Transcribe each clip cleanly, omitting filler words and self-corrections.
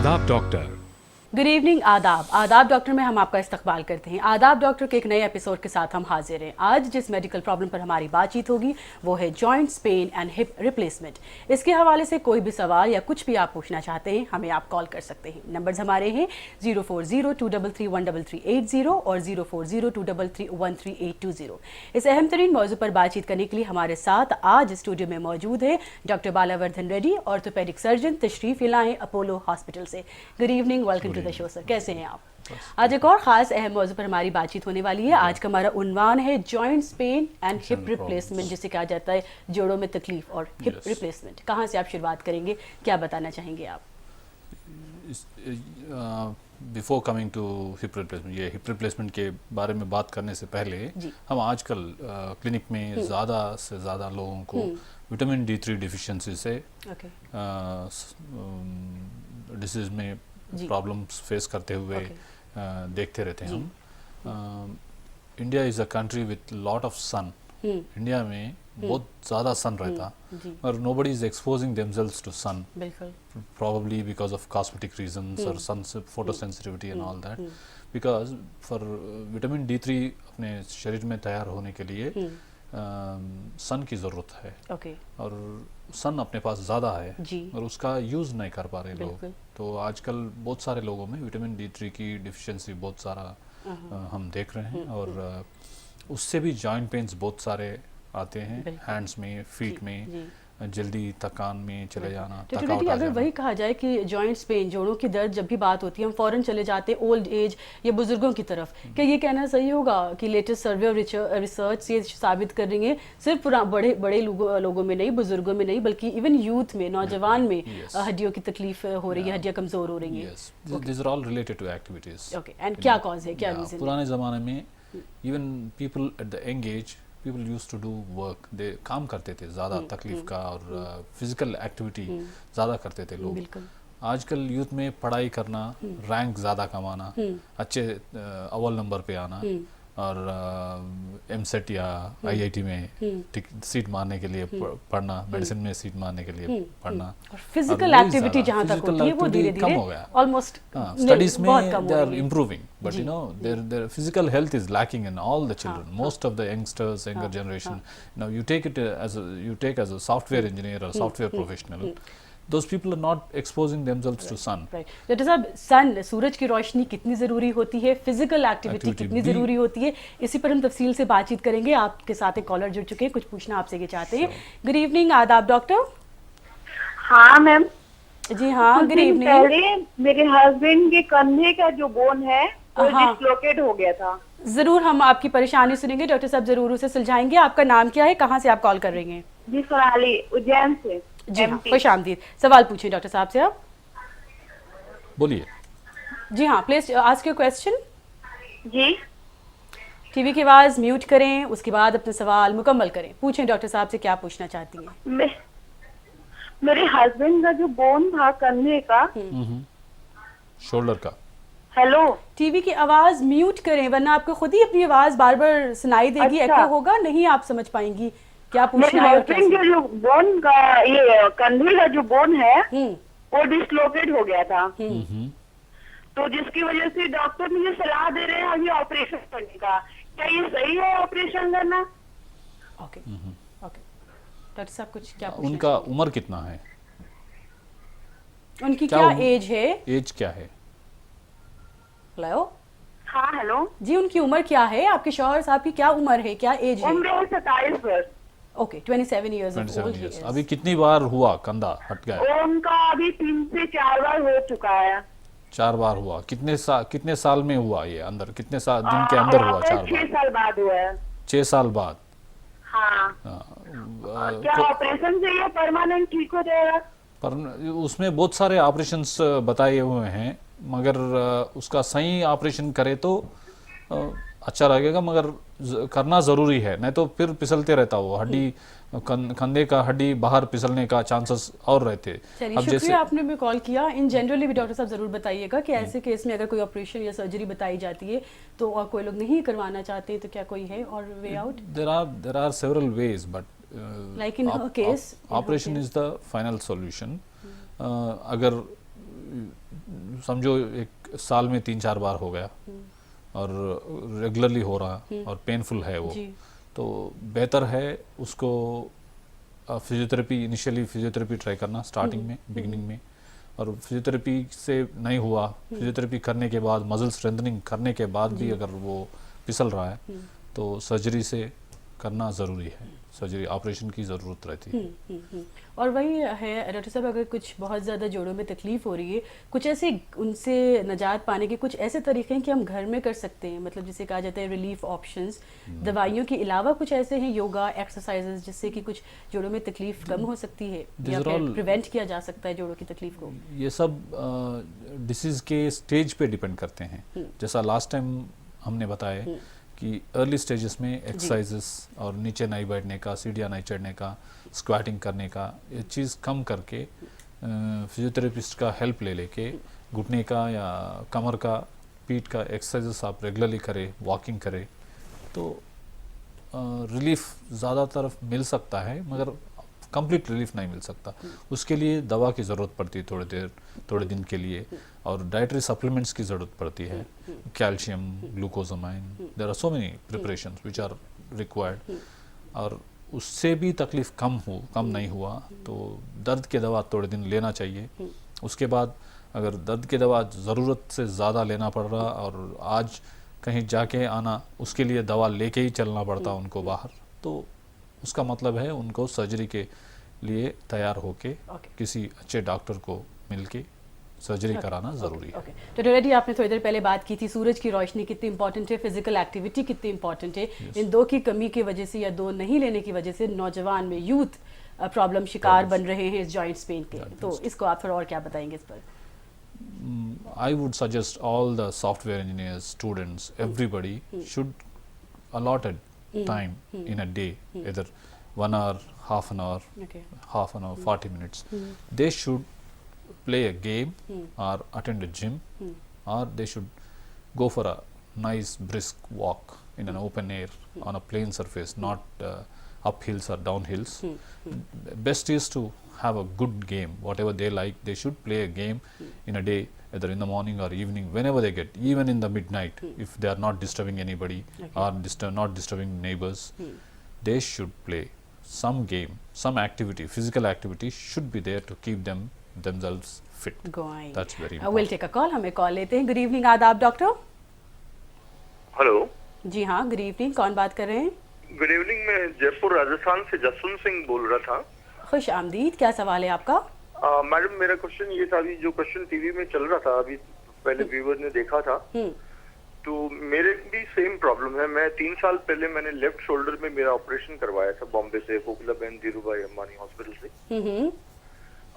आदाब doctor. Good evening. आदाब doctor में हम आपका इस्तकबाल करते हैं। आदाब डॉक्टर के एक नए एपिसोड के साथ हम हाजिर हैं। आज जिस मेडिकल प्रॉब्लम पर हमारी बातचीत होगी वो है joints pain and hip replacement. इसके हवाले से कोई भी सवाल या कुछ भी आप पूछना चाहते हैं हमें आप कॉल कर सकते हैं। नंबर्स हमारे हैं 0402331380 और 0402331380। इस अहम तरीन मौजू पर बातचीत करने के लिए हमारे साथ आज स्टूडियो में मौजूद है doctor Balavardhan Reddy, orthopaedic surgeon, तशरीफ लाए अपोलो हॉस्पिटल से। Good evening, welcome to the show sir. कैसे हैं आप? आज एक और खास अहम मौजू पर हमारी बातचीत होने वाली है। आज का हमारा उन्वान है joints pain and hip replacement, जिसे कहा जाता है जोड़ों में तकलीफ और हिप रिप्लेसमेंट। कहाँ से आप शुरुआत करेंगे, क्या बताना चाहेंगे आप? Before coming to hip replacement, ये हिप रिप्लेसमेंट के बारे में बात करने से पहले हम आजकल क्लिनिक में ज़्यादा से ज़्यादा लोगों को विटामिन D3 डिफिशिएंसी से डिसीज में प्रॉब्लम्स फेस करते हुए देखते रहते हैं हम। India is a country with lot of sun. India में बहुत ज़्यादा सन रहता और nobody is exposing themselves to sun, probably because of cosmetic reasons or sun photosensitivity and all that, because for vitamin D3 अपने शरीर में तैयार होने के लिए सन की ज़रूरत है और सन अपने पास ज़्यादा है और उसका यूज़ नहीं कर पा रहे लोग। तो आजकल बहुत सारे लोगों में विटामिन D3 की डिफिशिएंसी बहुत सारा हम देख रहे हैं और उससे भी जॉइंट पेन्स बहुत सारे आते हैं, हैंड्स में, फीट में, जल्दी थकान में चले जाना, थकावट आ अगर वही कहा जाए कि जॉइंट्स पेन, जोड़ों की दर्द जब भी बात होती है हम फौरन चले जाते हैं ओल्ड एज या बुजुर्गों की तरफ। क्या ये कहना सही होगा कि लेटेस्ट सर्वे और रिसर्च ये साबित कर रही है सिर्फ बड़े लोगों में नहीं, बुजुर्गों में नहीं, बल्कि इवन यूथ में, नौजवान में हड्डियों की तकलीफ हो रही है, हड्डियां कमजोर हो रही हैं? These are all related to activities. Okay, and क्या कॉज है, क्या रीजन? पुराने ज़माने में even people at the young age people used to do work, they काम करते थे ज़्यादा तकलीफ का और फिजिकल एक्टिविटी ज़्यादा करते थे लोग। आजकल यूथ में पढ़ाई करना, रैंक ज़्यादा कमाना, अच्छे अव्वल नंबर पे आना और एमसेट या आईआईटी में सीट मारने के लिए पढ़ना, मेडिसिन में सीट मारने के लिए पढ़ना, फिजिकल एक्टिविटी जहाँ तक होती है वो धीरे-धीरे कम हो गया। ऑलमोस्ट स्टडीज में they are improving, but you know their physical health is lacking in all the children. Most of the youngsters, younger generation, now you take as a software engineer or software professional, those people are not exposing themselves to sun. Doctor साहब, सन, सूरज की रोशनी कितनी ज़रूरी होती है, physical activity कितनी ज़रूरी होती है, इसी पर हम तफसील से बातचीत करेंगे। आपके साथ एक कॉलर जुड़ चुके हैं, कुछ पूछना आपसे ये चाहते हैं। गुड इवनिंग, आदाब डॉक्टर। हाँ मैम। जी हाँ, गुड इवनिंग। पहले मेरे हस्बैंड के कंधे का जो बोन है वो डिस्लोकेट हो गया था। जरूर हम आपकी परेशानी सुनेंगे, डॉक्टर साहब जरूर उसे सुलझाएंगे। आपका नाम क्या है, कहाँ से आप कॉल कर रही हैं? जी सोनाली, उज्जैन से। जी हाँ, खुश आमदीद। सवाल पूछिए डॉक्टर साहब से आप। बोलिए। जी हाँ, प्लीज आस्क योर क्वेश्चन। जी। टीवी की आवाज म्यूट करें, उसके बाद अपना सवाल मुकम्मल करें। पूछें डॉक्टर साहब से क्या पूछना चाहती हैं। मेरे हस्बैंड का जो बोन था कंधे का, शोल्डर का। हेलो, टीवी की आवाज म्यूट करें वरना आपको खुद ही अपनी आवाज बार बार सुनाई देगी, एको होगा, नहीं आप समझ पाएंगी क्या पूछना है। मेरे हस्बैंड के जो बोन का, ये कंधे का जो बोन है वो डिस्लोकेट हो गया था, तो जिसकी वजह से डॉक्टर मुझे सलाह दे रहे हैं अभी ऑपरेशन करने का। क्या ये सही है ऑपरेशन करना? ओके ओके डॉक्टर साहब, कुछ क्या उनका उम्र कितना है, उनकी क्या एज है? एज क्या है? हेलो। हाँ हेलो जी, उनकी उम्र क्या है? आपके शौहर साहब की क्या उम्र है, क्या एज है? उम्र 27 वर्ष। Okay, 27 years old. अभी कितनी बार हुआ कंधा हट गया? उनका अभी 3 से 4 बार हो चुका है। 4 बार हुआ? कितने साल में हुआ ये? अंदर कितने दिन के अंदर हुआ? 4 बार? 6 साल बाद हुआ है। 6 साल बाद? हाँ। क्या ऑपरेशन से ये परमानेंट ठीक हो जाएगा? पर उसमें बहुत सारे ऑपरेशंस बताए हुए हैं, मगर उसका सही ऑपरेशन करे तो अच्छा लगेगा, मगर करना ज़रूरी है, नहीं तो फिर फिसलते रहता वो हड्डी, कंधे का हड्डी बाहर फिसलने का चांसेस और रहते। अब जैसे आपने भी कॉल किया, इन जनरली भी डॉक्टर साहब जरूर बताइएगा कि ऐसे केस में अगर कोई ऑपरेशन या सर्जरी बताई जाती है तो और कोई लोग नहीं करवाना चाहते तो क्या कोई है और way out? There are several ways, but like in her case, operation is the final solution. अगर समझो एक साल में 3-4 बार हो गया और रेगुलरली हो रहा और पेनफुल है वो, जी। तो बेहतर है उसको फिजियोथेरेपी, इनिशियली फिजियोथेरेपी ट्राई करना स्टार्टिंग में, बिगिनिंग में। और फिजियोथेरेपी से नहीं हुआ, फिजियोथेरेपी करने के बाद, मसल स्ट्रेंथनिंग करने के बाद भी अगर वो फिसल रहा है तो सर्जरी से करना ज़रूरी है, सर्जरी ऑपरेशन की ज़रूरत रहती है। और वही है डॉक्टर साहब, अगर कुछ बहुत ज़्यादा जोड़ों में तकलीफ हो रही है, कुछ ऐसे उनसे निजात पाने के कुछ ऐसे तरीके हैं कि हम घर में कर सकते हैं, मतलब जिसे कहा जाता है रिलीफ ऑप्शंस, दवाइयों के अलावा कुछ ऐसे हैं योगा एक्सरसाइजेस जिससे कि कुछ जोड़ों में तकलीफ कम हो सकती है या फिर प्रिवेंट किया जा सकता है जोड़ों की तकलीफ को? ये सब डिसीज़ के स्टेज पे डिपेंड करते हैं। जैसा लास्ट टाइम हमने बताया कि अर्ली स्टेजेस में एक्सरसाइजेस और नीचे नहीं बैठने का, सीढ़ियाँ नहीं चढ़ने का, स्क्वाटिंग करने का, ये चीज़ कम करके फिजियोथेरेपिस्ट का हेल्प ले लेके घुटने का या कमर का, पीठ का एक्सरसाइजेस आप रेगुलरली करें, वॉकिंग करें, तो रिलीफ ज़्यादातर मिल सकता है, मगर कंप्लीट रिलीफ नहीं मिल सकता। उसके लिए दवा की ज़रूरत पड़ती है थोड़े दिन के लिए, और डाइटरी सप्लीमेंट्स की ज़रूरत पड़ती है, calcium, glucosamine, there are so many preparations which are required. और उससे भी तकलीफ कम नहीं हुआ तो दर्द के दवा थोड़े दिन लेना चाहिए। उसके बाद अगर दर्द के दवा ज़रूरत से ज़्यादा लेना पड़ रहा और आज कहीं जाके आना, उसके लिए दवा लेके ही चलना पड़ता उनको बाहर, तो उसका मतलब है उनको सर्जरी के लिए तैयार होके किसी अच्छे डॉक्टर को मिलके सर्जरी कराना ज़रूरी है। डॉक्टर रेड्डी, आपने थोड़ी देर पहले बात की थी सूरज की रोशनी कितनी इंपॉर्टेंट है, फिजिकल एक्टिविटी कितनी इंपॉर्टेंट है। इन दो की कमी की वजह से या दो नहीं लेने की वजह से नौजवान में यूथ प्रॉब्लम शिकार बन रहे हैं इस जॉइंट्स पेन के, तो इसको आप थोड़ा और क्या बताएंगे इस पर? I would suggest all the software engineers, students, everybody should allotted time in a day, either 1 hour, half an hour, 40 minutes. They should play a game or attend a gym, or they should go for a nice brisk walk in an open air on a plain surface, not up hills or down hills. Best is to have a good game, whatever they like. They should play a game in a day, either in the morning or evening, whenever they get, even in the midnight, if they are not disturbing anybody or not disturbing neighbors. They should play some game, some activity, physical activity should be there to keep themselves fit. Going. That's very important. We'll take a call. हमें call लेते हैं। Good evening, आदाब doctor. Hello जी हाँ, good evening, कौन बात कर रहे हैं? गुड इवनिंग, मैं जयपुर राजस्थान से जसवंत सिंह बोल रहा था। खुश आमदीद, क्या सवाल है आपका? मैडम, मेरा क्वेश्चन ये था, अभी जो क्वेश्चन टीवी में चल रहा था, अभी पहले व्यूवर ने देखा था, तो मेरे भी सेम प्रॉब्लम है। मैं 3 साल पहले मैंने लेफ्ट शोल्डर में मेरा ऑपरेशन करवाया था बॉम्बे से, कोकिलाबेन धीरूभाई अंबानी हॉस्पिटल से,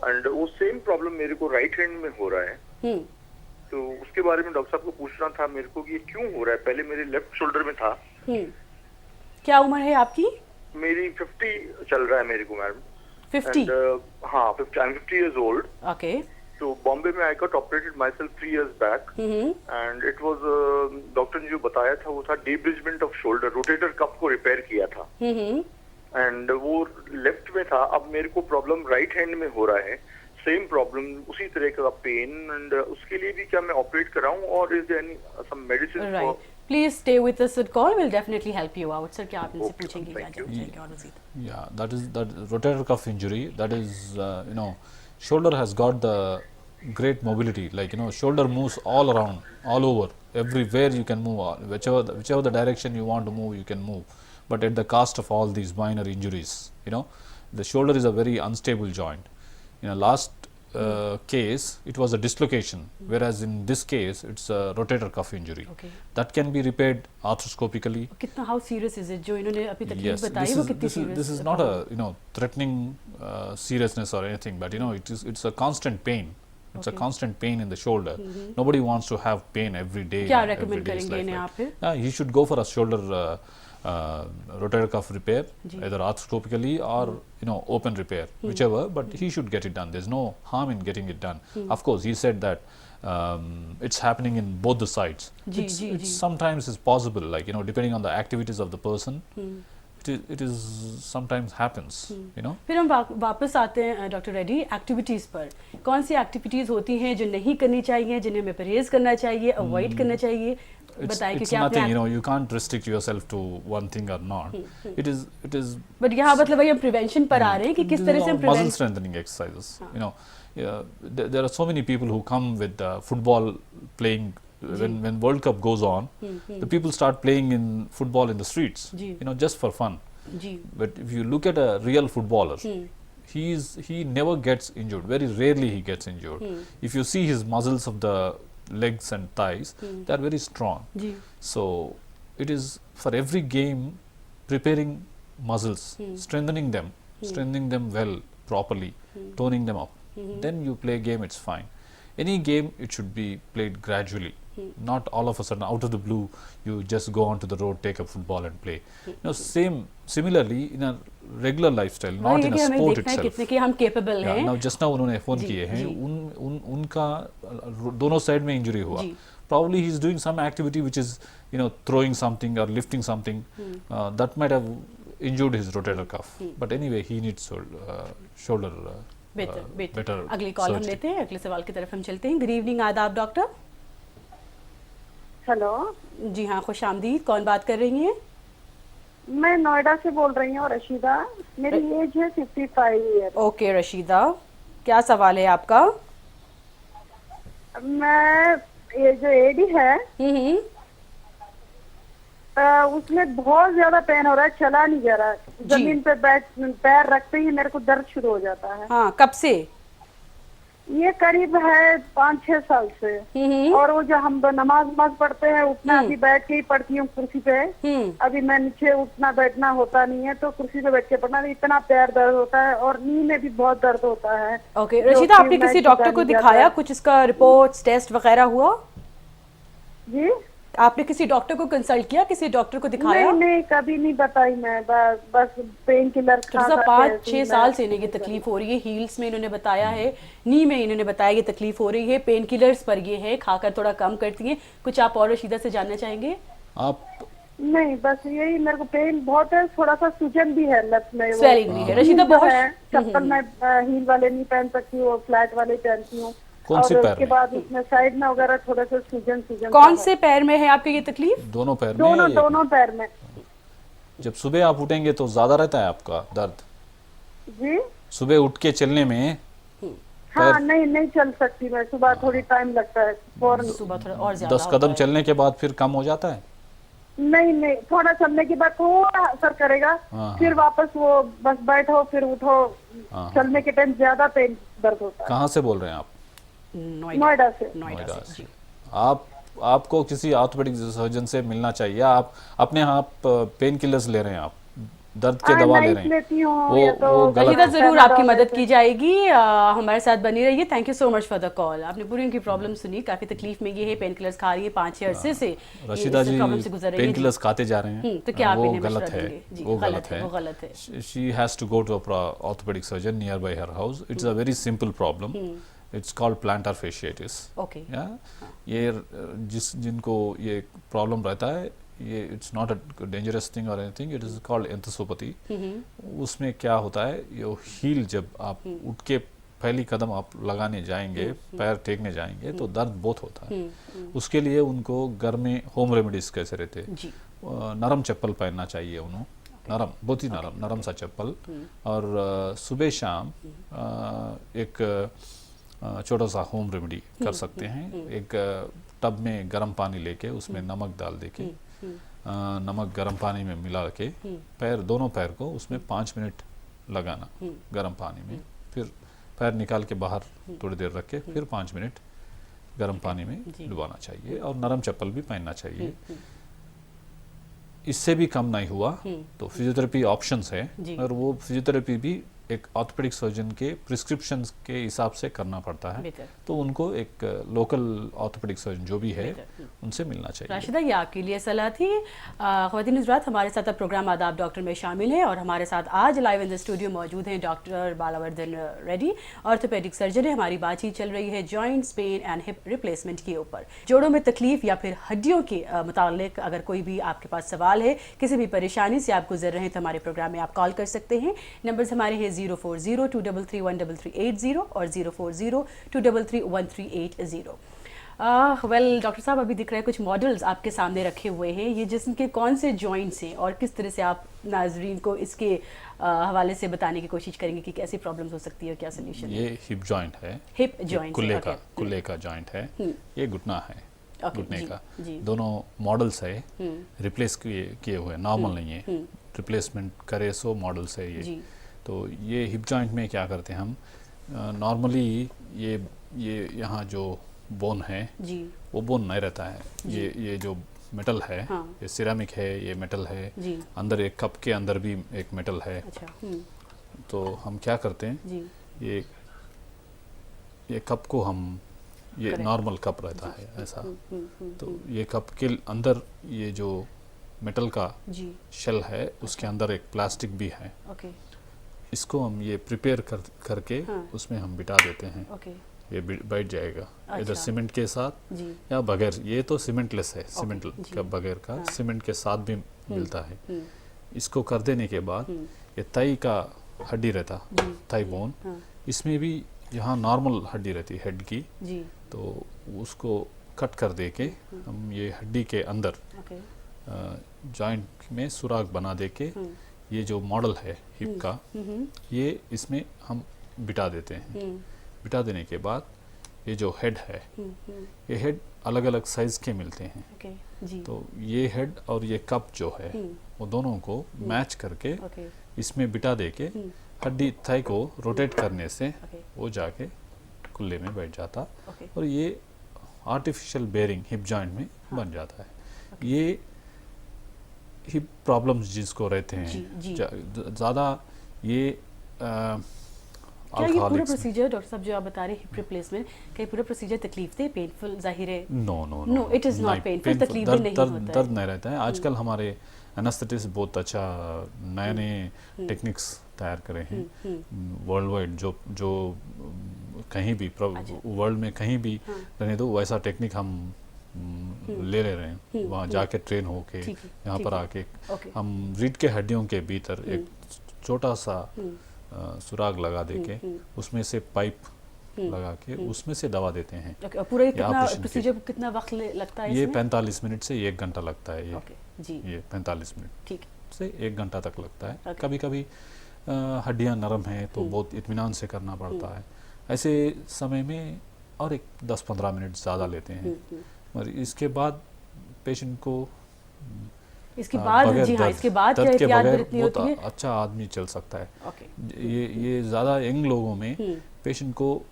एंड वो सेम प्रॉब्लम मेरे को राइट हैंड में हो रहा है। तो उसके बारे में डॉक्टर साहब को पूछना था मेरे को कि ये क्यों हो रहा है। पहले मेरे लेफ्ट शोल्डर में था। क्या उम्र है आपकी? मेरी 50 चल रहा है मेरे को मैडम। 50? हाँ, 50, I'm 50 years old. Okay. So Bombay में I got operated myself 3 years back, and it was doctor ने जो बताया था वो था debridement of shoulder, rotator cuff को रिपेयर किया था, एंड वो लेफ्ट में था। अब मेरे को प्रॉब्लम राइट हैंड में हो रहा है, सेम प्रॉब्लम, उसी तरह का पेन, एंड उसके लिए भी क्या मैं ऑपरेट कराऊं, और is there any some medicine for? Please stay with us at call. We'll definitely help you out. Sir, क्या आप इनसे पूछेंगे क्या जानते और मज़ीद? Yeah, that rotator cuff injury. That is, shoulder has got the great mobility. Like shoulder moves all around, all over, everywhere you can move. Whichever the direction you want to move, you can move. But at the cost of all these minor injuries. The shoulder is a very unstable joint. In a last case, it was a dislocation, whereas in this case, it's a rotator cuff injury. Okay. That can be repaired arthroscopically. कितना how serious is it? जो इन्होंने अभी तकलीफ Yes, बताई वो कितनी serious? this is not a threatening seriousness or anything, but it's a constant pain. It's a constant pain in the shoulder. Nobody wants to have pain every day. क्या recommend करेंगे इन्हें आप फिर? He should go for a shoulder rotator cuff repair, either arthroscopically or open repair, whichever, but he should get it done. There's no harm in getting it done. Of course, he said that it's happening in both the sides. It's sometimes is possible, like depending on the activities of the person, it is sometimes happens, you know. फिर हम वापस आते हैं doctor Reddy activities पर। कौन सी activities होती हैं जो नहीं करनी चाहिए, जिन्हें हमें परहेज करना चाहिए, अवॉइड करना चाहिए? बताएं, It's क्योंकि nothing, आपने you know, you can't restrict yourself to one thing or not. It is but यहाँ मतलब वही हम प्रिवेंशन पर आ रहे हैं कि किस तरह से हम muscle prevent. strengthening exercises. You know, there are so many people who come with football playing. When World Cup goes on, the people start playing in football in the streets, जी। you know, just for fun. जी But if you look at a real footballer, he never gets injured. Very rarely he gets injured. If you see his muscles of the legs and thighs, they are very strong. जी So it is for every game preparing muscles, strengthening them well, properly, toning them up. Then you play a game, it's fine. Any game, it should be played gradually. Not all of a sudden, out of the blue, you just go onto the road, take a football and play. Now, similarly, in a regular lifestyle, not in a हमें sport देखना है itself. कितने कि हम capable Yeah, हैं। now just now उन्होंने phone जी, किए हैं, जी। उनका दोनों साइड में इंजरी हुआ। जी। Probably he is doing some activity which is, you know, throwing something or lifting something that might have injured his rotator cuff. But anyway, he needs shoulder better अगली call हम surgery. लेते हैं, अगले सवाल की तरफ हम चलते हैं। गुड इवनिंग, आदाब डॉक्टर। हेलो, जी हाँ, खुश आमदीद। कौन बात कर रही हैं? मैं नोएडा से बोल रही हूँ, रशीदा। मेरी एज है 55 ईयर। ओके रशीदा, क्या सवाल है आपका? मैं ये जो एडी है हम्म उसमें बहुत ज्यादा पेन हो रहा है, चला नहीं जा रहा। जमीन पे पैर रखते ही मेरे को दर्द शुरू हो जाता है। हाँ, कब से? ये करीब है 5-6 साल से। और वो जो हम नमाज पढ़ते हैं, उठना अभी बैठ के ही पढ़ती हूँ कुर्सी पे। अभी मैं नीचे उठना बैठना होता नहीं है, तो कुर्सी पे बैठ के पढ़ना, इतना पैर दर्द होता है और नी में भी बहुत दर्द होता है। ओके रशीदा, आपने किसी डॉक्टर को दिखाया? कुछ इसका रिपोर्ट्स टेस्ट वगैरह हुआ? जी, आपने किसी डॉक्टर को कंसल्ट किया, किसी डॉक्टर को दिखाया? नहीं, कभी नहीं बताई मैं। बस पेन किलर खा तो 5-6 साल से इन्हें ये तकलीफ हो रही है। हील्स में इन्होंने बताया है, नी में इन्होंने बताया ये तकलीफ हो रही है, पेन किलर्स पर ये है, खाकर थोड़ा कम करती हैं। कुछ आप और रशीदा से जानना चाहेंगे? आप नहीं, बस यही, मेरे को पेन बहुत है, थोड़ा सा सूजन भी है लत में। स्वेलिंग भी है। रशीदा बहुत चप्पल मैं हील वाले नहीं पहन सकती, वो फ्लैट वाले पहनती हूँ। कौन से पैर उसके बाद उसमें साइड में वगैरह थोड़ा सा सूजन। कौन से पैर में है आपके ये तकलीफ? दोनों पैर में? दोनों पैर में। जब सुबह आप उठेंगे तो ज्यादा रहता है आपका दर्द? जी, सुबह उठ के चलने में? हाँ, नहीं चल सकती मैं। सुबह थोड़ी टाइम लगता है, फौरन। सुबह थोड़ा और ज्यादा 10 कदम चलने के बाद फिर कम हो जाता है? नहीं, थोड़ा चलने के बाद थोड़ा असर करेगा, फिर वापस वो बस बैठो फिर उठो। चलने के टाइम ज्यादा पेन दर्द होता है। कहाँ से बोल रहे हैं आप? नोएडा से। नोएडा से। आपको किसी ऑर्थोपेडिक सर्जन से मिलना चाहिए। आप अपने आप पेन किलर्स ले रहे हैं, आप दर्द के दवा ले रहे हैं, वो रशीदा जरूर आपकी मदद की जाएगी। हमारे साथ बनी रहिए। Thank you so much for the call. आपने पूरी उनकी प्रॉब्लम सुनी, काफी तकलीफ में ये है, पेन किलर्स खा रही है 5-6 अरसे से। रशीदा जी पेन किलर्स खाते जा रहे हैं, तो क्या आप वो इन्हें गलत मशवरा है, देंगे? वो गलत है। वो गलत है। She has to go to a orthopaedic surgeon nearby her house. It's a very simple problem. It's called plantar fasciitis. Okay, ये जिनको ये प्रॉब्लम रहता है, ये it's not a dangerous thing or anything, it is called enthesopathy. उसमें क्या होता है, ये हील जब आप उठ के पहली कदम आप लगाने जाएंगे, पैर टेकने जाएंगे, तो दर्द बहुत होता है। उसके लिए उनको घर में होम रेमेडीज कैसे रहते हैं, नरम चप्पल पहनना चाहिए उन्होंने, नरम, बहुत ही नरम सा चप्पल। और सुबह शाम एक छोटा सा होम रेमेडी कर सकते हैं। एक टब में गर्म पानी लेके उसमें नमक डाल दे के, नमक गर्म पानी में मिला के दोनों पैर को उसमें 5 मिनट लगाना गर्म पानी में, फिर पैर निकाल के बाहर थोड़ी देर रख के फिर 5 मिनट गर्म पानी में डुबाना चाहिए, और नरम चप्पल भी पहनना चाहिए। इससे भी कम नहीं हुआ तो फिजियोथेरेपी ऑप्शंस है, और वो फिजियोथेरेपी भी एक ऑर्थोपेडिक सर्जन के प्रिस्क्रिप्शन के हिसाब से करना पड़ता है, बेहतर। तो उनको एक लोकल ऑर्थोपेडिक सर्जन जो भी है उनसे मिलना चाहिए। राशिदा, ये आपके लिए सलाह थी। ख़वातीन हज़रात, हमारे साथ अब प्रोग्राम आदाब डॉक्टर में शामिल हैं और हमारे साथ आज लाइव इन द स्टूडियो मौजूद हैं doctor Balavardhan Reddy, orthopaedic surgeon है। हमारी बातचीत चल रही है joints, pain and hip replacement के ऊपर। जोड़ों में तकलीफ या फिर हड्डियों के मुतालिक अगर कोई भी आपके पास सवाल है, किसी भी परेशानी से आप गुजर रहे हैं, तो हमारे प्रोग्राम में आप कॉल कर सकते हैं। नंबर्स हमारे हैं 040-233-13380 और 040-233-13880। वेल डॉक्टर साहब, अभी दिख रहा है कुछ मॉडल्स आपके सामने रखे हुए हैं, ये जिस्म के कौन से जॉइंट्स हैं और किस तरह से आप नाजरीन को इसके हवाले से बताने की कोशिश करेंगे कि कैसी प्रॉब्लम्स हो सकती है, क्या सोल्यूशन है? ये हिप जॉइंट है, हिप जॉइंट, कुल्ले का जॉइंट है, ये घुटना है, घुटने जी, का। जी। दोनों मॉडल्स है, रिप्लेस किए हुए, नॉर्मल नहीं है, रिप्लेसमेंट करे सो मॉडल्स है ये। जी। तो ये हिप जॉइंट में क्या करते हैं हम, नॉर्मली ये यहाँ जो बोन है जी, वो बोन नहीं रहता है, ये जो मेटल है, हाँ। ये सिरामिक है, ये मेटल है, जी। अंदर एक कप के अंदर भी एक मेटल है। अच्छा, तो हम क्या करते हैं, जी, ये कप को हम, ये Correct. नॉर्मल कप रहता है ऐसा, तो ये कप के अंदर ये जो मेटल का जी, शेल है उसके अंदर एक प्लास्टिक भी है, ओके, इसको हम ये प्रिपेयर करके हाँ। उसमें हम बिठा देते हैं, ओके, ये बैठ जाएगा इधर अच्छा। सीमेंट के साथ जी, या बगैर। ये तो सीमेंटलेस है, सीमेंट जी। का बगैर का, हाँ। सीमेंट के साथ भी मिलता है। हम्म, इसको कर देने के बाद ये थाई का हड्डी रहता, जी, थाई बोन, हाँ, इसमें भी यहाँ नॉर्मल हड्डी रहती हेड की, जी, तो उसको कट कर दे के हम ये हड्डी के अंदर ओके, जॉइंट में सुराख बना दे के ये जो मॉडल है हिप का, ये इसमें हम बिठा देते हैं। बिठा देने के बाद ये जो हेड है, ये हेड अलग अलग साइज के मिलते हैं, ओके, जी, तो ये हेड और ये कप जो है वो दोनों को मैच करके ओके, इसमें बिठा दे के हड्डी थाई को रोटेट करने से ओके, वो जाके कुल्ले में बैठ जाता ओके, और ये आर्टिफिशियल बेयरिंग हिप जॉइंट में बन जाता है। ये हिप प्रॉब्लम्स जिसको रहते जी, हैं जी। ज़्यादा, ये क्या ये पूरा प्रोसीजर डॉक्टर साहब जो आप बता रहे हैं हिप रिप्लेसमेंट, क्या ये पूरा प्रोसीजर तकलीफ दे, पेनफुल जाहिर है? No No, it is not painful, तकलीफ भी नहीं होता है। दर्द नहीं रहता है। आजकल हमारे एनेस्थेटिस्ट बहुत अच्छा नए नए टेक्निक्स तैयार करे हैं वर्ल्ड वाइड, जो कहीं भी वर्ल्ड में कहीं भी रहने दो, वैसा टेक्निक हम ले रहे हैं, वहाँ जाके ट्रेन होके यहाँ पर आके ओके, हम रीढ़ के हड्डियों के भीतर एक छोटा सा सुराग लगा दे के उसमें से पाइप लगा के उसमें से दवा देते हैं। ओके, और पूरा ये कितना ऑपरेशन प्रोसीजर कितना वक्त लगता है ये इसमें? 45 मिनट से 1 घंटा लगता है। ओके, जी, ये 45 मिनट ठीक, से 1 घंटा तक लगता है। Okay. कभी कभी हड्डियां नरम हैं तो बहुत इत्मीनान से करना पड़ता है, ऐसे समय में और एक 10-15 मिनट ज़्यादा लेते हैं। और इसके बाद पेशेंट को इसके बाद जी हाँ, इसके बाद क्या एहतियात बरतनी होती है? अच्छा आदमी चल सकता है। ओके, ये ज़्यादा यंग लोगों में पेशेंट को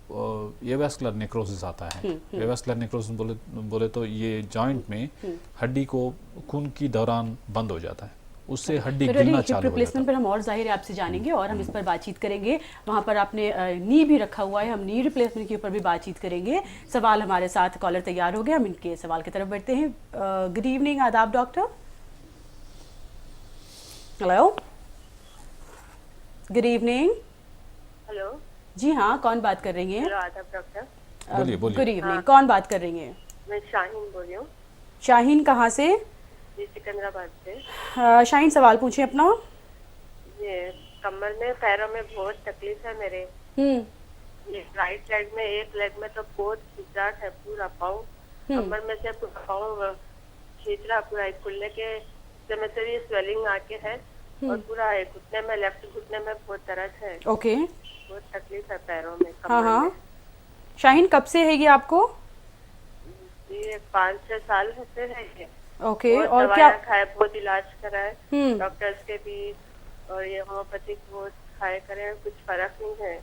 एवास्कुलर नेक्रोसिस आता है। एवास्कुलर नेक्रोसिस बोले तो ये जॉइंट में हड्डी को खून की दौरान बंद हो जाता है, उससे हड्डी गिरना चालू हो जाता रिप्लेसमेंट पर हम और जाहिर है आपसे जानेंगे और हम इस पर बातचीत करेंगे। वहाँ पर आपने नी भी रखा हुआ है, हम नी रिप्लेसमेंट के ऊपर भी बातचीत करेंगे। सवाल हमारे साथ कॉलर तैयार हो गए, हम इनके सवाल की तरफ बढ़ते हैं। गुड इवनिंग, आदाब doctor. Hello, good evening. Hello, जी हाँ, कौन बात कर रही हैं? हेलो आदाब डॉक्टर, बोलिए गुड बोलिए। इवनिंग, कौन बात कर रही हैं? मैं शाहीन बोल रही हूँ शाहीन, कहाँ से? जी, सिकंदराबाद से। शाहीन, सवाल पूछिए अपना। ये कमर में, पैरों में बहुत तकलीफ है मेरे। ये राइट लेग में, एक लेग में तो बहुत खिंचाट है, पूरा पाँव कमर में से पूरा पाँव खींच रहा, पूरा एक कुल्ले के में से भी स्वेलिंग आके है और पूरा एक घुटने में, लेफ्ट घुटने में बहुत दर्द है। ओके, बहुत तकलीफ है पैरों में, हाँ कमर हाँ। में। शाहीन, कब से है ये आपको? ये 5-6 साल से है ये। ओके, बहुत और क्या? दवाइयाँ खाए, बहुत इलाज कराए हम्म, डॉक्टर्स के भी, और ये होम्योपैथिक बहुत खाए करे, कुछ फर्क नहीं है।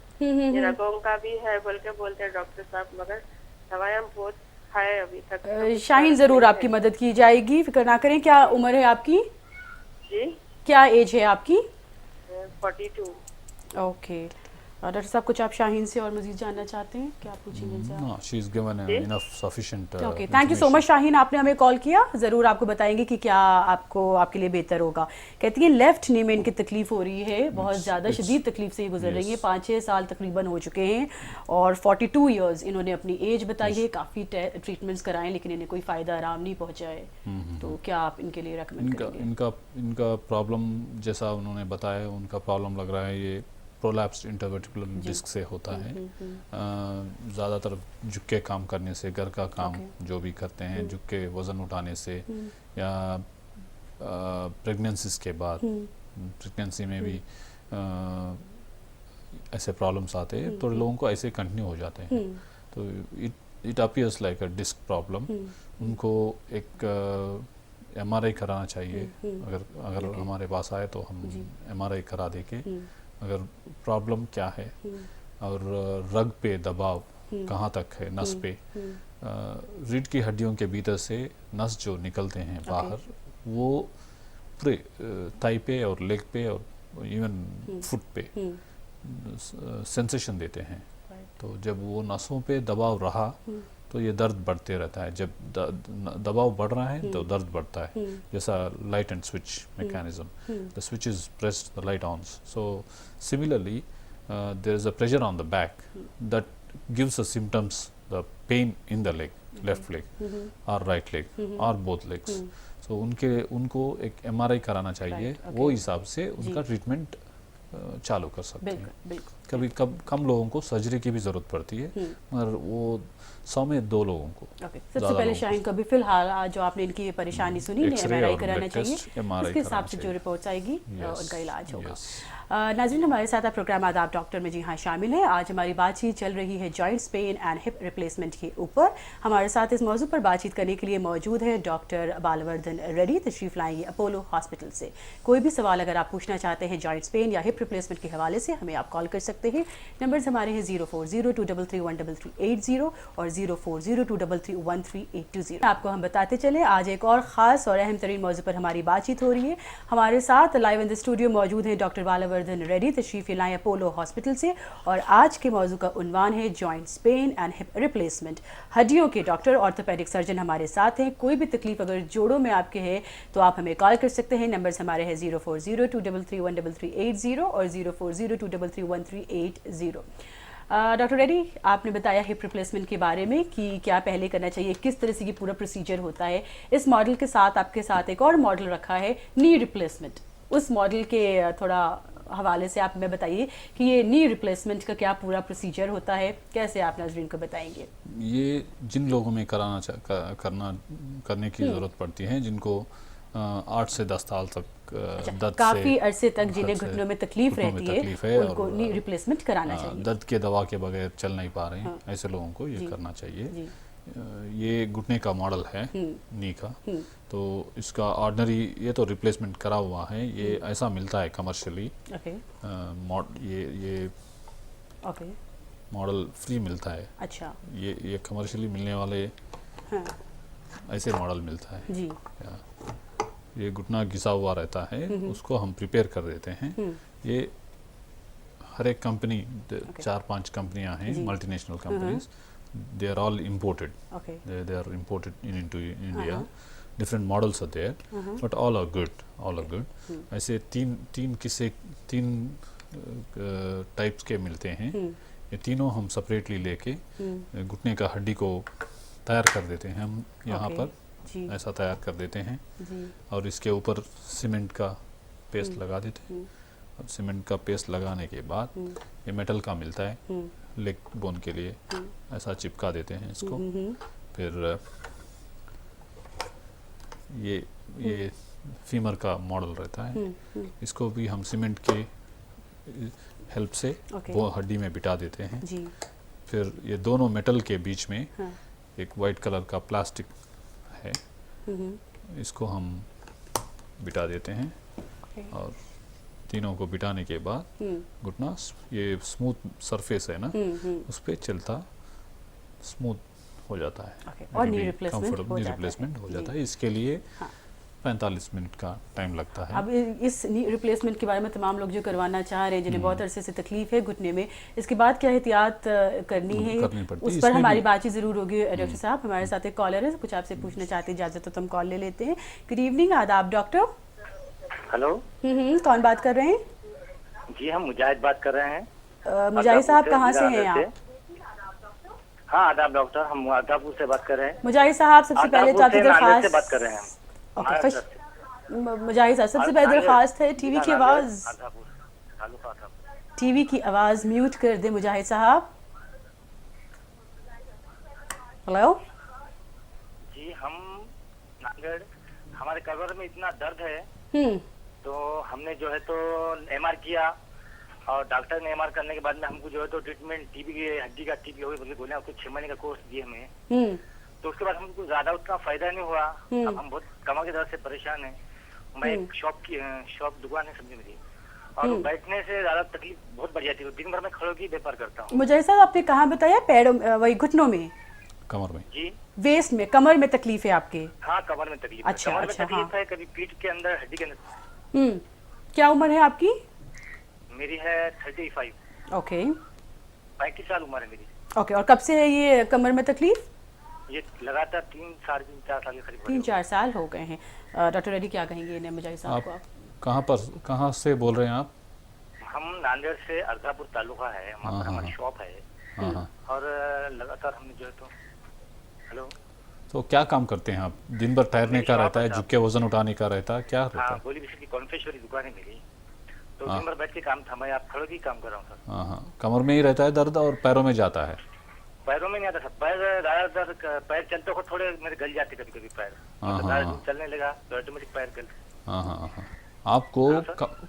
ये रगों का भी है बोलते हैं डॉक्टर साहब, मगर दवाइयाँ बहुत खाए अभी तक। शाहीन, जरूर आपकी मदद की जाएगी, फिक्र ना करें। क्या उम्र है आपकी? जी, क्या एज है आपकी? 42। ओके, डॉक्टर साहब कुछ आप शाहीन से और मजीद जानना चाहते हैं, क्या पूछेंगे इनसे आप? No, she is given enough sufficient okay, thank you so much Shaheen, आपने हमें कॉल किया, ज़रूर आपको बताएंगे कि क्या आपको आपके लिए बेहतर होगा। कहती है लेफ्ट नी में इनकी तकलीफ हो रही है, बहुत ज़्यादा शदीद तकलीफ से ये गुजर रही है, 5-6 साल तकरीबन हो चुके हैं और 42 ईयर्स इन्होंने अपनी एज बताई है, काफ़ी ट्रीटमेंट्स कराएं लेकिन इन्हें कोई फ़ायदा आराम नहीं पहुँचा है। तो क्या आप इनके लिए रेकमेंड करेंगे? इनका प्रॉब्लम जैसा उन्होंने बताया, उनका प्रॉब्लम लग रहा है ये प्रोलैप्स्ड इंटरवर्टिकुलर डिस्क से होता है। ज़्यादातर झुक के काम करने से, घर का काम जो भी करते हैं झुक के वज़न उठाने से, या प्रेगनेंसीज के बाद, प्रेगनेंसी में भी ऐसे प्रॉब्लम्स आते हैं, तो लोगों को ऐसे कंटिन्यू हो जाते हैं। तो it appears like a disc problem. उनको एक MRI कराना चाहिए। अगर हमारे पास आए तो हम MRI करा देंगे, अगर प्रॉब्लम क्या है और रग पे दबाव कहाँ तक है, नस पे, रीढ़ की हड्डियों के भीतर से नस जो निकलते हैं बाहर, वो पूरे थाई पे और लेग पे और इवन फुट पे सेंसेशन देते हैं। तो जब वो नसों पे दबाव रहा तो ये दर्द बढ़ते रहता है। जब दबाव बढ़ रहा है तो दर्द बढ़ता है, जैसा light and switch mechanism, the switch is pressed, the light ons. So similarly there is a pressure on the back that gives a symptoms, the pain in the leg, left leg or right leg or both legs. So उनको एक MRI कराना चाहिए, वो हिसाब से उनका treatment चालू कर सकते हैं। कभी कम लोगों को सर्जरी की भी ज़रूरत पड़ती है, मगर वो 100 में 2 लोगों को। सबसे पहले शाहीन को भी फिलहाल जो आपने इनकी ये परेशानी सुनी, MRI कराना चाहिए, उसके हिसाब से जो रिपोर्ट्स आएगी उनका इलाज होगा। नाज़रीन, हमारे साथ आप प्रोग्राम आदाब डॉक्टर में जी हाँ शामिल है। आज हमारी बातचीत चल रही है joints pain and hip replacement के ऊपर। हमारे साथ इस मौजू पर बातचीत करने के लिए मौजूद है डॉक्टर बालवर्धन रेड्डी, तशरीफ लाएंगे अपोलो हॉस्पिटल से। कोई भी सवाल अगर आप पूछना चाहते हैं जॉइंट्स पेन या हिप रिप्लेसमेंट के हवाले से, हमें आप कॉल कर सकते हैं। नंबर्स हमारे हैं 0402331380 और 0402331380। आपको हम बताते चले, आज एक और ख़ास और अहम तरीन मौजू पर हमारी बातचीत हो रही है। हमारे साथ लाइव इन द स्टूडियो मौजूद है डॉक्टर बालवर्धन रेड्डी, तशरीफ लाएं अपोलो हॉस्पिटल से, और आज के मौजू का उन्वान है joints pain and hip replacement. हड्डियों के डॉक्टर, ऑर्थोपेडिक सर्जन हमारे साथ हैं। कोई भी तकलीफ अगर जोड़ों में आपके है तो आप हमें कॉल कर सकते हैं। नंबर्स हमारे हैं 0402331380 और 0402331380। डॉक्टर रेड्डी, आपने बताया हिप रिप्लेसमेंट के बारे में कि क्या पहले करना चाहिए, किस तरह से ये पूरा प्रोसीजर होता है। इस मॉडल के साथ आपके साथ एक और मॉडल रखा है नी रिप्लेसमेंट। उस मॉडल के थोड़ा हवाले से आप हमें बताइए कि ये नी रिप्लेसमेंट का क्या पूरा प्रोसीजर होता है, कैसे आप नाज़रीन को बताएंगे? ये जिन लोगों में करने की ज़रूरत पड़ती है, जिनको 8 से 10 साल तक दर्द काफ़ी अरसे तक जिन्हें घुटनों में तकलीफ रहती है उनको नी रिप्लेसमेंट कराना चाहिए। दर्द के दवा के बगैर चल नहीं पा रहे हैं, ऐसे लोगों को ये करना चाहिए। ये घुटने का मॉडल है नी का, तो इसका ऑर्डिनरी ये तो रिप्लेसमेंट करा हुआ है, ये ऐसा मिलता है कमर्शियली। ये मॉडल फ्री मिलता है। अच्छा, ये कमर्शियली मिलने वाले ऐसे मॉडल मिलता है जी। ये घुटना घिसा हुआ रहता है, उसको हम प्रिपेयर कर देते हैं। ये हर एक कंपनी, 4-5 कंपनियां हैं, multinational companies, they are all imported. They are imported into India. Different models are there, but all are good. ऐसे तीन टाइप्स के मिलते हैं। ये तीनों हम सेपरेटली लेके घुटने का हड्डी को तैयार कर देते हैं। हम यहाँ पर ऐसा तैयार कर देते हैं और इसके ऊपर सीमेंट का पेस्ट लगा देते हैं। और सीमेंट का पेस्ट लगाने के बाद ये मेटल का मिलता है लेग बोन के लिए, ऐसा चिपका देते हैं इसको। फिर ये फीमर का मॉडल रहता है, इसको भी हम सीमेंट के हेल्प से वो हड्डी में बिठा देते हैं। फिर ये दोनों मेटल के बीच में एक वाइट कलर का प्लास्टिक है, इसको हम बिठा देते हैं। और तीनों को बिठाने के बाद घुटना, ये स्मूथ सरफेस है ना, उस पर चलता स्मूथ हो जाता है और नी रिप्लेसमेंट हो जाता है। इसके लिए 45 मिनट का टाइम लगता है। अब इस नी रिप्लेसमेंट के बारे में तमाम लोग जो करवाना चाह रहे हैं, जिन्हें बहुत अरसे से तकलीफ है घुटने में, इसके बाद क्या एहतियात करनी है, उस पर हमारी बातचीत ज़रूर होगी। डॉक्टर साहब, हमारे साथ एक कॉलर है, कुछ आपसे पूछना चाहते हैं, इजाज़त हो तो हम कॉल ले लेते हैं। गुड इवनिंग, आदाब डॉक्टर। हेलो। कौन बात कर रहे हैं? जी, हम मुजाहिद बात कर रहे हैं। मुजाहिद साहब, कहाँ से हैं आप? हाँ, आदाब डॉक्टर, हम आदापुर से बात कर रहे हैं। मुजाहिद साहब, सबसे पहले तो आपकी दरख्वास्त बात कर रहे हैं। मुजाहिद साहब, सबसे पहले दरख्वास्त है टीवी की आवाज़, टीवी की आवाज़ म्यूट कर दे मुजाहिद साहब। हेलो जी, हम नांदेड़, हमारे कमर में इतना दर्द है, तो हमने जो है तो एमआर किया, और डॉक्टर ने एमआर करने के बाद में हमको जो है तो ट्रीटमेंट टीबी की हड्डी का टीबी हो गई, बोले आपको 6 महीने का कोर्स दिए हमें। तो उसके बाद हमको ज्यादा उतना फायदा नहीं हुआ। अब हम बहुत कमर के दर्द से परेशान हैं। मैं एक शॉप दुकान है सब्जी मेरी, और बैठने से ज्यादा तकलीफ बहुत बढ़ जाती है। दिन भर में खड़े होकर व्यापार करता हूँ। मुझे साहब, आपने कहाँ बताया? पैरों, वही घुटनों में, कमर में जी, वेस्ट में, कमर में तकलीफ है आपके? हाँ, कमर में तकलीफ। अच्छा, कमर में अच्छा, तकलीफ हाँ। है, कभी पीठ के अंदर, हड्डी के अंदर। क्या उम्र है आपकी? मेरी है 35। ओके, 35 साल उम्र है मेरी। ओके, और कब से है ये कमर में तकलीफ? ये लगातार 3-4 साल के करीब 3-4 साल हो गए हैं। डॉक्टर रेड्डी, क्या कहेंगे इन्हें मुजाहिद साहब को? आप कहाँ से बोल रहे हैं आप? हम नांदेड़ से अर्धापुर तालुका है, वहाँ पर हमारी शॉप है। और लगातार हमने जो है तो हेलो, तो क्या काम करते हैं आप? दिन भर ठहरने का रहता है, झुक के वजन उठाने का रहता है, क्या रहता है? गोली बिस्किट की कॉन्फेक्शनरी दुकान है मेरी, तो दिन भर बैठ के काम था। मैं आप खड़े भी काम कर रहा हूँ सर। हाँ, कमर में ही रहता है दर्द और पैरों में जाता है? पैरों में नहीं आता सर, पैर ज्यादातर पैर चलते हो थोड़े मेरे गल जाते कभी कभी पैर, चलने लगा तो ऑटोमेटिक पैर गल। हाँ, आपको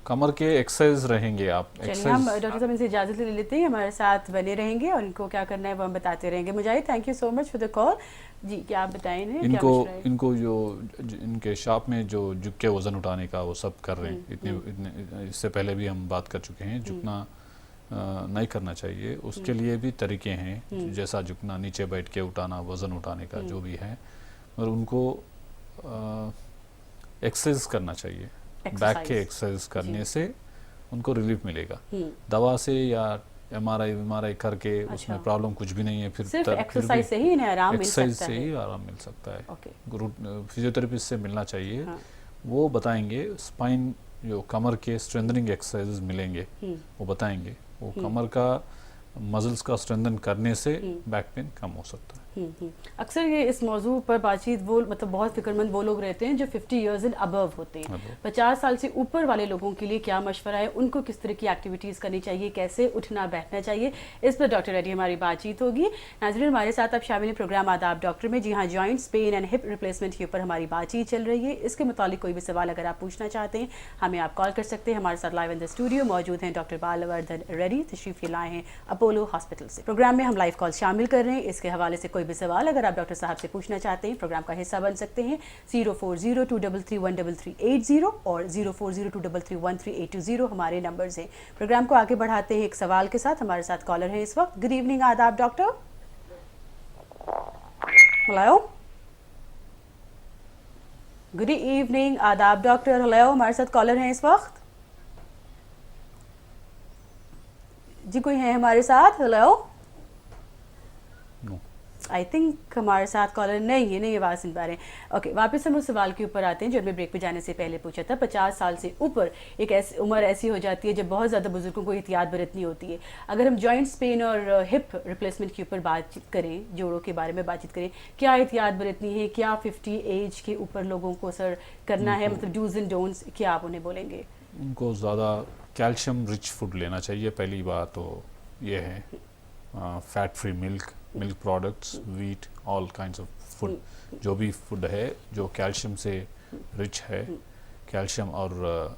कमर के एक्सरसाइज रहेंगे आप। चलिए, हम डॉक्टर साहब इनसे इजाज़त ले लेते हैं, हमारे साथ बने रहेंगे और इनको क्या करना है वो हम बताते रहेंगे। Mujahid, thank you so much for the call. जी, क्या आप बताएं इन्हें? इनको जो इनके शॉप में जो झुक के वजन उठाने का वो सब कर रहे हैं। इतने इससे पहले भी हम बात कर चुके हैं। झुकना नहीं करना चाहिए, उसके लिए भी तरीके हैं, जैसा झुकना, नीचे बैठ के उठाना, वजन उठाने का जो भी है, और उनको एक्सरसाइज करना चाहिए। बैक के एक्सरसाइज करने से उनको रिलीफ मिलेगा। दवा से या एमआरआई करके उसमें प्रॉब्लम कुछ भी नहीं है। फिर सिर्फ एक्सरसाइज से ही इन्हें आराम मिल सकता है। एक्सरसाइज से ही आराम मिल सकता है। फिजियोथेरेपिस्ट से मिलना चाहिए। वो बताएंगे स्पाइन, जो कमर के स्ट्रेंथनिंग एक्सरसाइजेज मिलेंगे, वो बताएंगे। वो कमर का मसल्स का स्ट्रेंथन करने से बैक पेन कम हो सकता है। अक्सर ये इस मौजू पर बातचीत वो मतलब बहुत फिक्रमंद वो लोग रहते हैं जो 50 इयर्स एंड अबव होते हैं। 50 साल से ऊपर वाले लोगों के लिए क्या मशवरा है, उनको किस तरह की एक्टिविटीज़ करनी चाहिए, कैसे उठना बैठना चाहिए, इस पर डॉक्टर रेड्डी हमारी बातचीत होगी। नाज़रीन, हमारे साथ आप शामिल प्रोग्राम आदाब डॉक्टर में। जी हाँ, joints, pain and hip replacement के ऊपर हमारी बातचीत चल रही है। इसके मुतालिक कोई भी सवाल अगर आप पूछना चाहते हैं, हमें आप कॉल कर सकते हैं। हमारे साथ लाइव इन द स्टूडियो मौजूद हैं डॉक्टर बालावर्धन रेड्डी, तशरीफ लाए हैं अपोलो हॉस्पिटल से। प्रोग्राम में हम लाइव कॉल शामिल कर रहे हैं। इसके हवाले से कोई भी सवाल अगर आप डॉक्टर साहब से पूछना चाहते हैं, प्रोग्राम का हिस्सा बन सकते हैं। 0402331380 और 0402331380 हमारे नंबर्स हैं। प्रोग्राम को आगे बढ़ाते हैं एक सवाल के साथ। हमारे साथ कॉलर हैं इस वक्त। गुड इवनिंग, आदाब डॉक्टर। हेलो, गुड इवनिंग, आदाब डॉक्टर। हेलो, हमारे साथ कॉलर हैं इस वक्त। जी, कोई है हमारे साथ? हेलो, आई थिंक हमारे साथ कॉलर नहीं है, नहीं आवाज़ सुन पा रहे हैं। ओके, वापस हम उस सवाल के ऊपर आते हैं जो हमें ब्रेक पे जाने से पहले पूछा था। 50 साल से ऊपर एक ऐसी उम्र ऐसी हो जाती है जब बहुत ज़्यादा बुजुर्गों को एहतियात बरतनी होती है। अगर हम जॉइंट्स, पेन और हिप रिप्लेसमेंट के ऊपर बातचीत करें, जोड़ों के बारे में बातचीत करें, क्या एहतियात बरतनी है, क्या 50 एज के ऊपर लोगों को सर करना है, मतलब डूज एंड डोंट्स क्या आप उन्हें बोलेंगे? उनको ज़्यादा कैल्शियम रिच फूड लेना चाहिए। पहली बात तो ये है, fat free milk products, wheat, all kinds of food, जो भी फूड है जो कैल्शियम से रिच है। कैल्शियम, और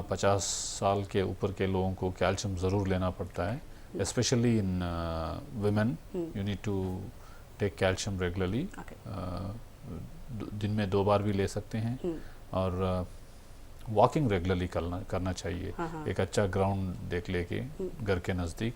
50 साल के ऊपर के लोगों को कैल्शियम ज़रूर लेना पड़ता है, specially in women. You need to take calcium regularly. दिन में 2 बार भी ले सकते हैं। और वॉकिंग रेगुलरली करना चाहिए। एक अच्छा ग्राउंड देख लेके घर के नज़दीक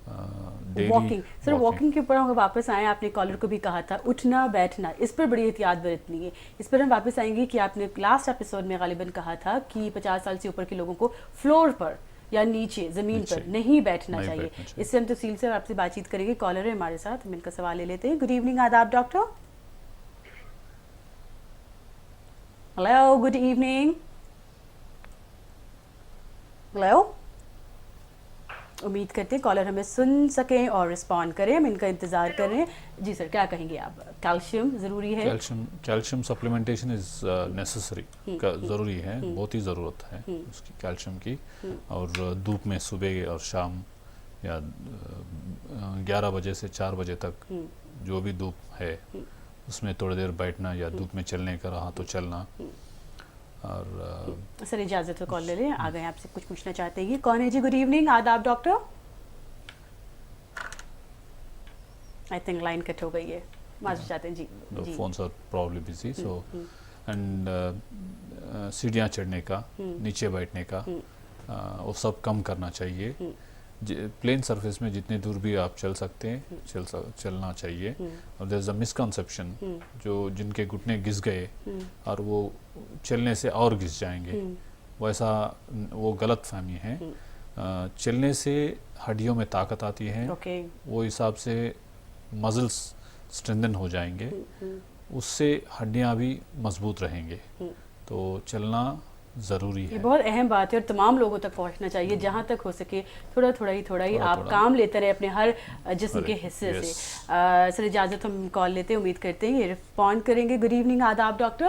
डेली वॉकिंग, सर वॉकिंग के ऊपर हम वापस आए, आपने कॉलर को भी कहा था उठना बैठना, इस पर बड़ी एहतियात बरतनी है। इस पर हम वापस आएंगे कि आपने लास्ट एपिसोड में गालिबन कहा था कि 50 साल से ऊपर के लोगों को फ्लोर पर या नीचे ज़मीन पर नहीं बैठना चाहिए। इससे हम तफसील से आपसे बातचीत करेंगे। कॉलर है हमारे साथ, हम इनका सवाल ले लेते हैं। गुड इवनिंग, आदाब doctor. Hello, good evening. Hello, उम्मीद करते हैं कॉलर हमें सुन सकें और रिस्पॉन्ड करें, हम इनका इंतज़ार कर रहे हैं। जी सर, क्या कहेंगे आप? कैल्शियम ज़रूरी है? कैल्शियम सप्लीमेंटेशन इज़ नेसेसरी, ज़रूरी है, बहुत ही ज़रूरत है उसकी कैल्शियम की। और धूप में सुबह और शाम या 11 बजे से 4 बजे तक जो भी धूप है उसमें थोड़ी देर बैठना या धूप में चलने का रहा तो चलना। और सर इजाज़त हो, कॉल ले लें। आ गए, आपसे कुछ पूछना चाहते हैं। कौन है जी? गुड इवनिंग, आदाब doctor. I think line cut हो गई है, माफ़ी चाहते हैं जी। The phones are probably busy, so and सीढ़ियाँ चढ़ने का, नीचे बैठने का, वो सब कम करना चाहिए। प्लेन सरफेस में जितने दूर भी आप चल सकते हैं चलना चाहिए। और देयर इज अ मिसकंसेप्शन, जो जिनके घुटने घिस गए और वो चलने से और घिस जाएंगे, वैसा वो गलत फहमी है। चलने से हड्डियों में ताकत आती है, वो हिसाब से मसल्स स्ट्रेंथन हो जाएंगे, उससे हड्डियां भी मजबूत रहेंगे। तो चलना ज़रूरी है। ये बहुत अहम बात है और तमाम लोगों तक पहुंचना चाहिए। जहाँ तक हो सके थोड़ा ही आप काम लेते रहे अपने हर जिस्म के हिस्से से। सर इजाज़त, हम कॉल लेते हैं, उम्मीद करते हैं ये रिस्पॉन्ड करेंगे। गुड इवनिंग, आदाब डॉक्टर।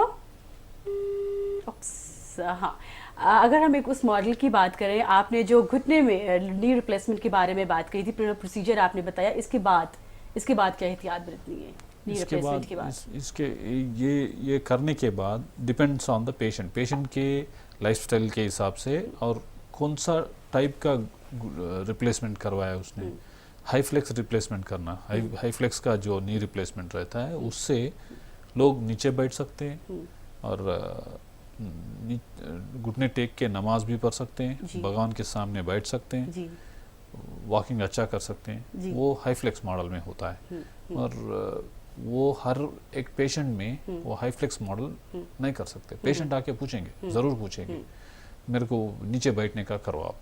हाँ, अगर हम एक उस मॉडल की बात करें, आपने जो घुटने में नी रिप्लेसमेंट के बारे में बात कही थी, प्रोसीजर आपने बताया, इसके बाद क्या एहतियात बरतनी है? इसके ये करने के बाद डिपेंड्स ऑन द पेशेंट के लाइफस्टाइल के हिसाब से और कौन सा टाइप का रिप्लेसमेंट करवाया उसने। हाई फ्लेक्स रिप्लेसमेंट करना, हाई फ्लेक्स का जो नी रिप्लेसमेंट रहता है उससे लोग नीचे बैठ सकते हैं और घुटने टेक के नमाज भी पढ़ सकते हैं, भगवान के सामने बैठ सकते हैं, वॉकिंग अच्छा कर सकते हैं। वो हाई फ्लेक्स मॉडल में होता है। और वो हर एक पेशेंट में वो हाई फ्लेक्स मॉडल नहीं कर सकते। पेशेंट आके पूछेंगे, ज़रूर पूछेंगे, मेरे को नीचे बैठने का करवाओ।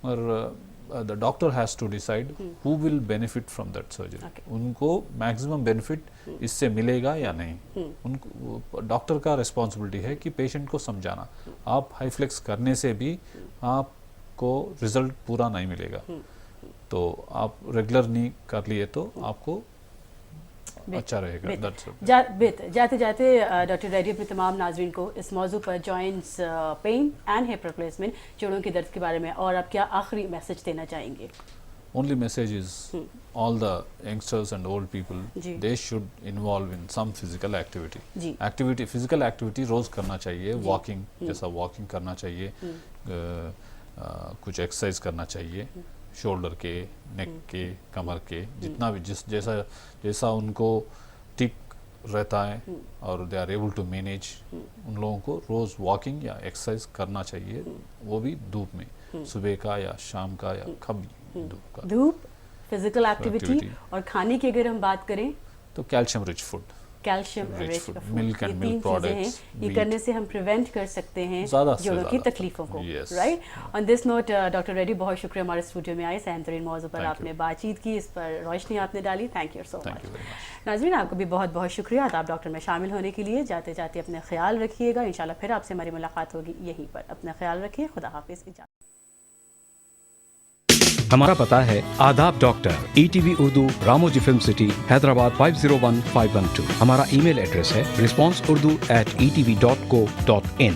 और the doctor has to decide who will benefit from that surgery. उनको मैक्सिमम बेनिफिट इससे मिलेगा या नहीं, उनको डॉक्टर का रिस्पॉन्सिबिलिटी है कि पेशेंट को समझाना। आप हाई फ्लेक्स करने से भी आपको रिजल्ट पूरा नहीं मिलेगा, तो आप रेगुलर नहीं कर लिए तो आपको अच्छा रहेगा। जाते जाते डॉक्टर रेड्डी अपने तमाम नाजरीन को इस मौजू पर joints pain and hip replacement, जोड़ों के दर्द के बारे में, और आप क्या आखिरी मैसेज देना चाहेंगे? Only message is all the youngsters and old people, they should involve in some physical activity. Physical activity रोज करना चाहिए। वॉकिंग जैसा वॉकिंग करना चाहिए, कुछ एक्सरसाइज करना चाहिए, शोल्डर के, नेक के, कमर के, जितना भी जैसा उनको ठीक रहता है और they are able to manage, उन लोगों को रोज़ वॉकिंग या एक्सरसाइज करना चाहिए, वो भी धूप में, सुबह का या शाम का या कभी धूप, फिजिकल एक्टिविटी। और खाने की अगर हम बात करें तो calcium rich food, milk and milk products, ये करने से हम प्रिवेंट कर सकते हैं जोड़ों की तकलीफों को। Right, on this note doctor Reddy, बहुत शुक्रिया हमारे स्टूडियो में आए, अहम तरीन मौजू पर आपने बातचीत की, इस पर रोशनी आपने डाली। Thank you so much. नाज़रीन, आपको भी बहुत बहुत शुक्रिया आदाब डॉक्टर में शामिल होने के लिए। जाते जाते अपना ख्याल रखिएगा, इंशाल्लाह फिर आपसे हमारी मुलाकात होगी यहीं पर। अपना ख्याल रखिए, खुदा हाफिज़। हमारा पता है आदाब doctor, ETV Urdu, Ramoji film city, Hyderabad 501512। हमारा ईमेल एड्रेस है responseurdu@etv.co.in।